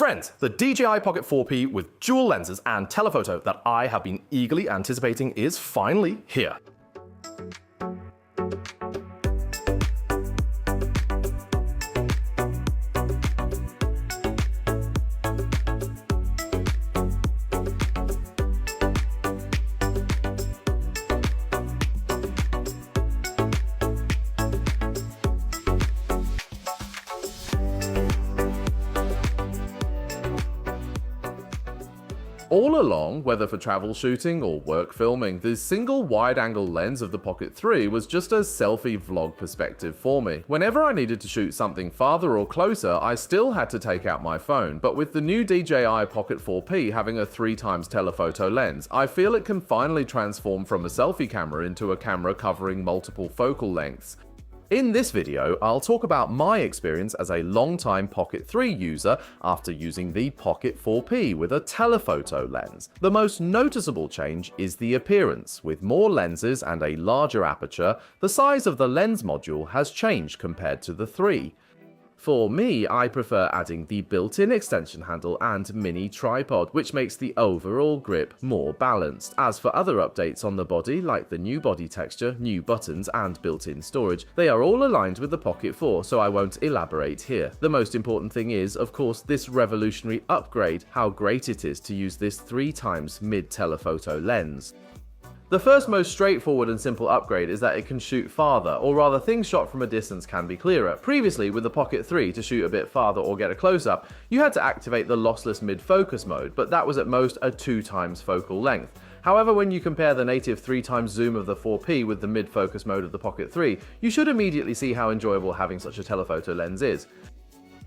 Friends, the DJI Pocket 4P with dual lenses and telephoto that I have been eagerly anticipating is finally here. All along, whether for travel shooting or work filming, the single wide-angle lens of the Pocket 3 was just a selfie vlog perspective for me. Whenever I needed to shoot something farther or closer, I still had to take out my phone, but with the new DJI Pocket 4P having a 3x telephoto lens, I feel it can finally transform from a selfie camera into a camera covering multiple focal lengths. In this video, I'll talk about my experience as a long-time Pocket 3 user after using the Pocket 4P with a telephoto lens. The most noticeable change is the appearance. With more lenses and a larger aperture, the size of the lens module has changed compared to the 3. For me, I prefer adding the built-in extension handle and mini tripod, which makes the overall grip more balanced. As for other updates on the body, like the new body texture, new buttons, and built-in storage, they are all aligned with the Pocket 4, so I won't elaborate here. The most important thing is, of course, this revolutionary upgrade, how great it is to use this 3x mid-telephoto lens. The first most straightforward and simple upgrade is that it can shoot farther, or rather things shot from a distance can be clearer. Previously, with the Pocket 3, to shoot a bit farther or get a close-up, you had to activate the lossless mid-focus mode, but that was at most a 2x focal length. However, when you compare the native 3x zoom of the 4P with the mid-focus mode of the Pocket 3, you should immediately see how enjoyable having such a telephoto lens is.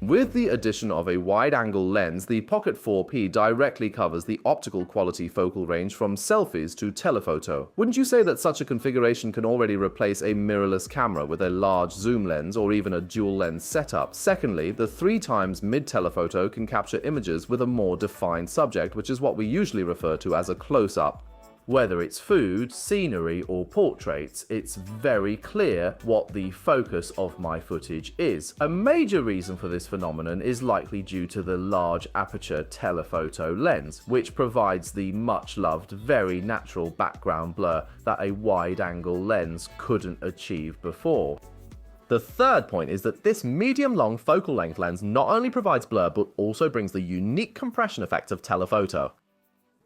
With the addition of a wide-angle lens, the Pocket 4P directly covers the optical quality focal range from selfies to telephoto. Wouldn't you say that such a configuration can already replace a mirrorless camera with a large zoom lens or even a dual lens setup? Secondly, the 3x mid-telephoto can capture images with a more defined subject, which is what we usually refer to as a close-up. Whether it's food, scenery, or portraits, it's very clear what the focus of my footage is. A major reason for this phenomenon is likely due to the large aperture telephoto lens, which provides the much-loved, very natural background blur that a wide-angle lens couldn't achieve before. The third point is that this medium-long focal length lens not only provides blur, but also brings the unique compression effect of telephoto.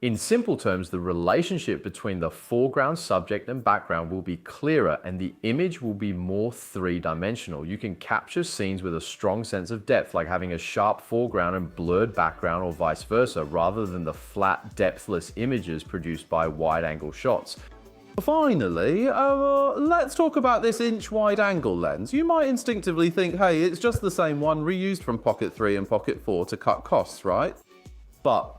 In simple terms, the relationship between the foreground, subject, and background will be clearer and the image will be more three-dimensional. You can capture scenes with a strong sense of depth, like having a sharp foreground and blurred background or vice versa, rather than the flat, depthless images produced by wide-angle shots. Finally, let's talk about this inch wide-angle lens. You might instinctively think, hey, it's just the same one reused from Pocket 3 and Pocket 4 to cut costs, right? But,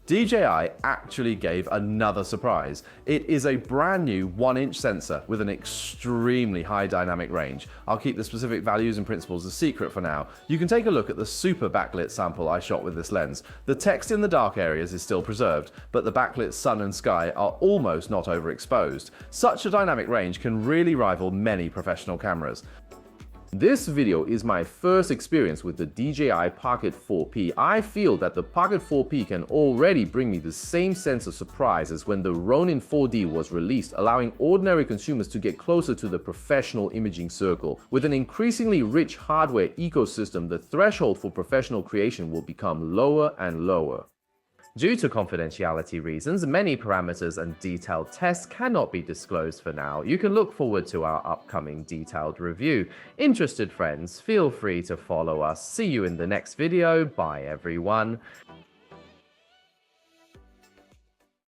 DJI actually gave another surprise. It is a brand new 1-inch sensor with an extremely high dynamic range. I'll keep the specific values and principles a secret for now. You can take a look at the super backlit sample I shot with this lens. The text in the dark areas is still preserved, but the backlit sun and sky are almost not overexposed. Such a dynamic range can really rival many professional cameras. This video is my first experience with the DJI Pocket 4P. I feel that the Pocket 4P can already bring me the same sense of surprise as when the Ronin 4D was released, allowing ordinary consumers to get closer to the professional imaging circle. With an increasingly rich hardware ecosystem, the threshold for professional creation will become lower and lower. Due to confidentiality reasons, many parameters and detailed tests cannot be disclosed for now. You can look forward to our upcoming detailed review. Interested friends, feel free to follow us. See you in the next video. Bye everyone.